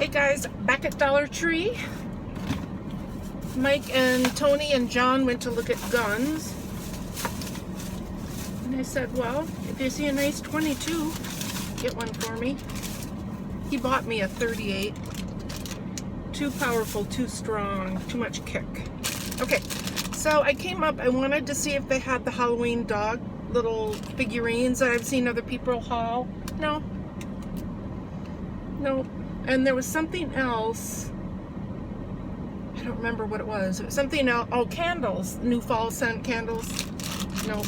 Hey guys, back at Dollar Tree. Mike and Tony and John went to look at guns. And I said, well, if you see a nice 22, get one for me. He bought me a 38. Too powerful, too strong, too much kick. Okay, so I came up, I wanted to see if they had the Halloween dog little figurines that I've seen other people haul. No. And there was something else. I don't remember what it was. It was something else. Oh, candles. New fall scent candles. No.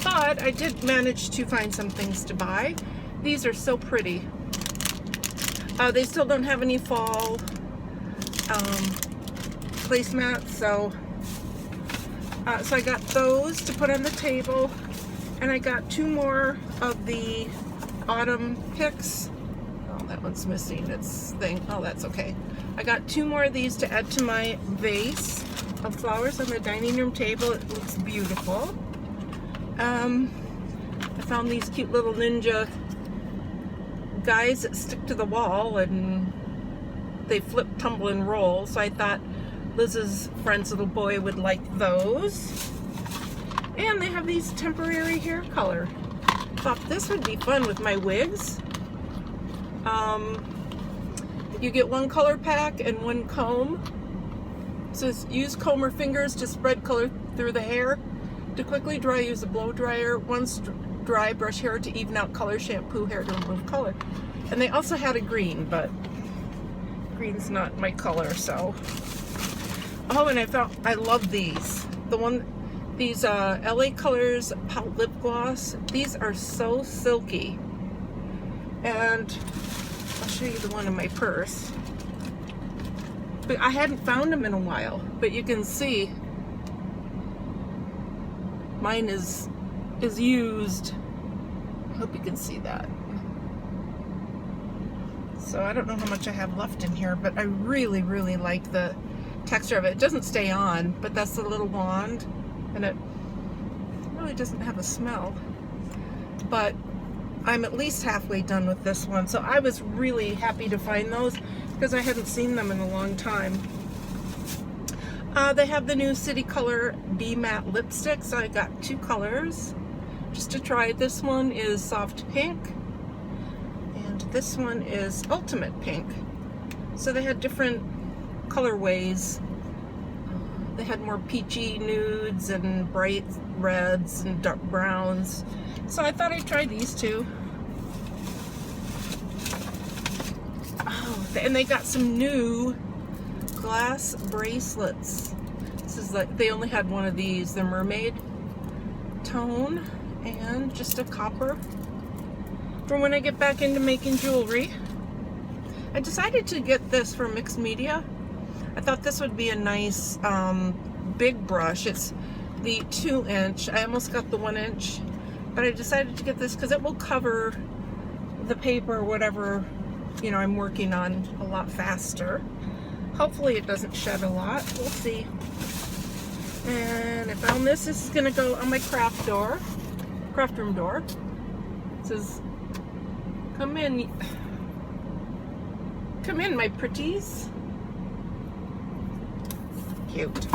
But I did manage to find some things to buy. These are so pretty. They still don't have any fall placemats, so I got those to put on the table, and I got 2 more of the autumn picks. Oh, that one's missing its thing. Oh, that's okay. I got 2 more of these to add to my vase of flowers on the dining room table. It looks beautiful. I found these cute little ninja guys that stick to the wall and they flip, tumble, and roll. So I thought Liz's friend's little boy would like those. And they have these temporary hair color. Thought this would be fun with my wigs. You get 1 color pack and 1 comb. It says use comb or fingers to spread color through the hair. To quickly dry, use a blow dryer. Once dry, brush hair to even out color, shampoo hair to remove color. And they also had a green, but green's not my color, so. Oh, and I love these. These LA Colors Pout Lip Gloss. These are so silky. And I'll show you the one in my purse. But I hadn't found them in a while, but you can see mine is used. I hope you can see that. So I don't know how much I have left in here, but I really, really like the texture of it. It doesn't stay on, but that's the little wand, and it really doesn't have a smell. But I'm at least halfway done with this one, so I was really happy to find those because I hadn't seen them in a long time. They have the new City Color Be Matte lipstick, so I got 2 colors just to try. This one is soft pink, and this one is ultimate pink. So they had different colorways. They had more peachy nudes and bright reds and dark browns. So I thought I'd try these 2. Oh, and they got some new glass bracelets. This is like, they only had 1 of these. The mermaid tone and just a copper for when I get back into making jewelry. I decided to get this for mixed media. I thought this would be a nice big brush. It's the 2-inch. I almost got the 1-inch, but I decided to get this because it will cover the paper or whatever, you know, I'm working on a lot faster. Hopefully it doesn't shed a lot. We'll see. And I found this. This is going to go on my craft room door. It says, come in, my pretties. Cute.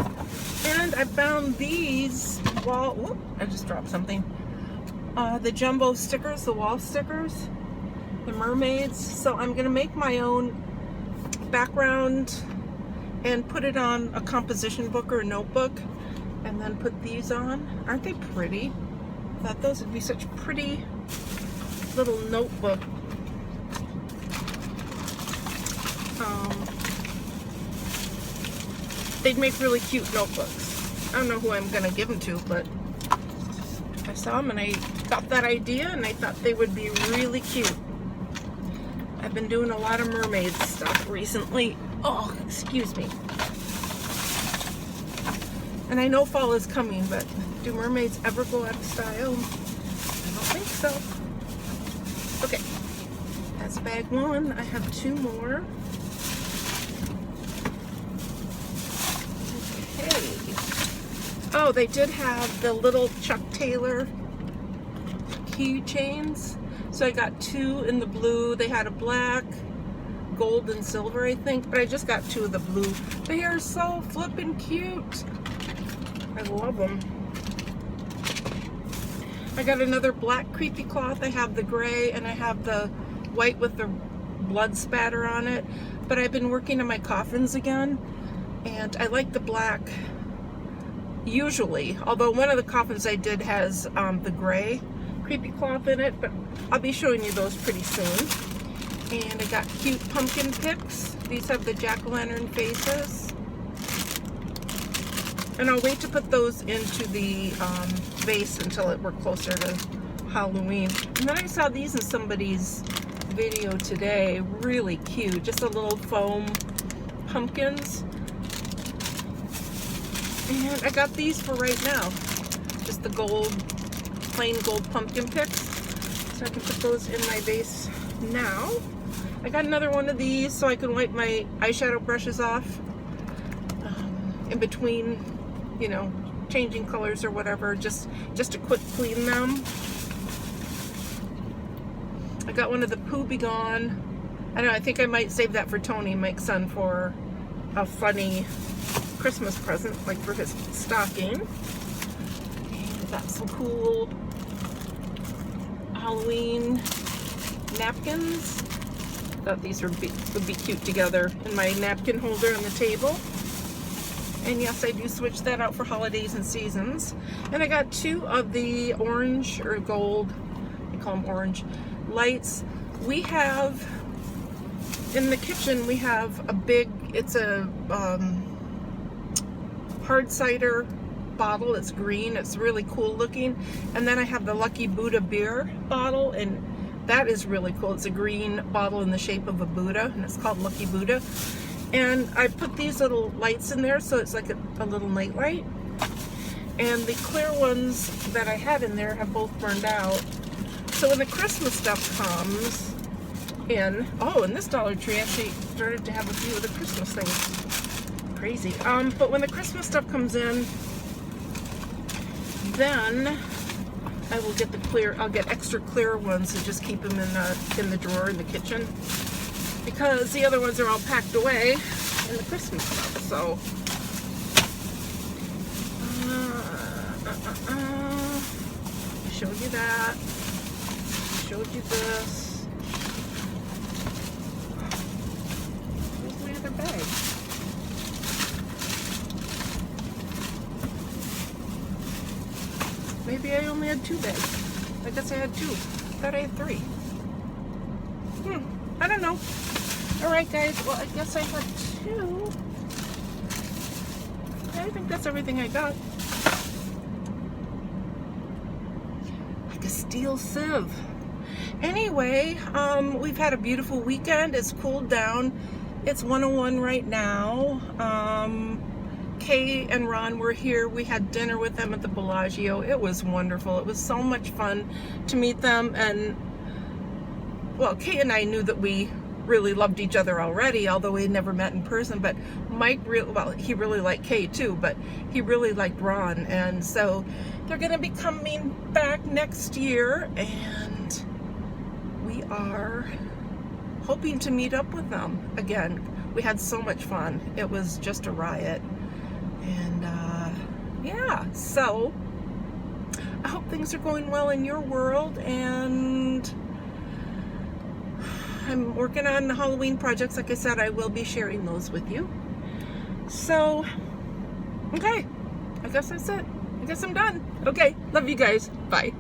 And I found these whoop, I just dropped something. The jumbo stickers, the wall stickers, the mermaids. So I'm gonna make my own background and put it on a composition book or a notebook, and then put these on. Aren't they pretty? I thought those would be such pretty little notebook. They'd make really cute notebooks. I don't know who I'm gonna give them to, but I saw them and I got that idea and I thought they would be really cute. I've been doing a lot of mermaid stuff recently. Oh, excuse me. And I know fall is coming, but do mermaids ever go out of style? I don't think so. Okay, that's bag 1. I have 2 more. Oh, they did have the little Chuck Taylor keychains. So I got 2 in the blue. They had a black, gold and silver, I think, but I just got 2 of the blue. They are so flippin' cute. I love them. I got another black creepy cloth. I have the gray and I have the white with the blood spatter on it. But I've been working on my coffins again, and I like the black usually. Although one of the coffins I did has the gray creepy cloth in it, but I'll be showing you those pretty soon. And I got cute pumpkin picks. These have the jack-o'-lantern faces. And I'll wait to put those into the vase until we're closer to Halloween. And then I saw these in somebody's video today. Really cute. Just a little foam pumpkins. And I got these for right now. Just the gold, plain gold pumpkin picks. So I can put those in my vase now. I got another one of these so I can wipe my eyeshadow brushes off in between, you know, changing colors or whatever, just to quick clean them. I got one of the Pooh Be Gone. I don't know, I think I might save that for Tony, Mike's son, for a funny Christmas present, like for his stocking. And I got some cool Halloween napkins. Thought these would be cute together in my napkin holder on the table. And yes, I do switch that out for holidays and seasons. And I got 2 of the orange or gold, I call them orange, lights. We have, in the kitchen, we have a big, it's a hard cider bottle. It's green. It's really cool looking. And then I have the Lucky Buddha beer bottle, and that is really cool. It's a green bottle in the shape of a Buddha, and it's called Lucky Buddha. And I put these little lights in there, so it's like a little night light. And the clear ones that I had in there have both burned out. So when the Christmas stuff comes in, oh, and this Dollar Tree actually started to have a few of the Christmas things. Crazy. But when the Christmas stuff comes in, then I will get the clear, I'll get extra clear ones and just keep them in the drawer in the kitchen, because the other ones are all packed away in the Christmas stuff. So I showed you that. I showed you this. Where's my other bag? Maybe I only had 2 bags. I guess I had 2. I thought I had 3. I don't know. Alright guys, well I guess I had 2. I think that's everything I got. Like a steel sieve. Anyway, we've had a beautiful weekend. It's cooled down. It's 101 right now. Kay and Ron were here. We had dinner with them at the Bellagio. It was wonderful. It was so much fun to meet them. And well, Kay and I knew that we really loved each other already, although we had never met in person. But Mike, he really liked Kay too, but he really liked Ron. And so they're going to be coming back next year, and we are hoping to meet up with them again. We had so much fun. It was just a riot. And yeah, so I hope things are going well in your world, and I'm working on the Halloween projects. Like I said, I will be sharing those with you. So, okay, I guess that's it. I guess I'm done. Okay, love you guys. Bye.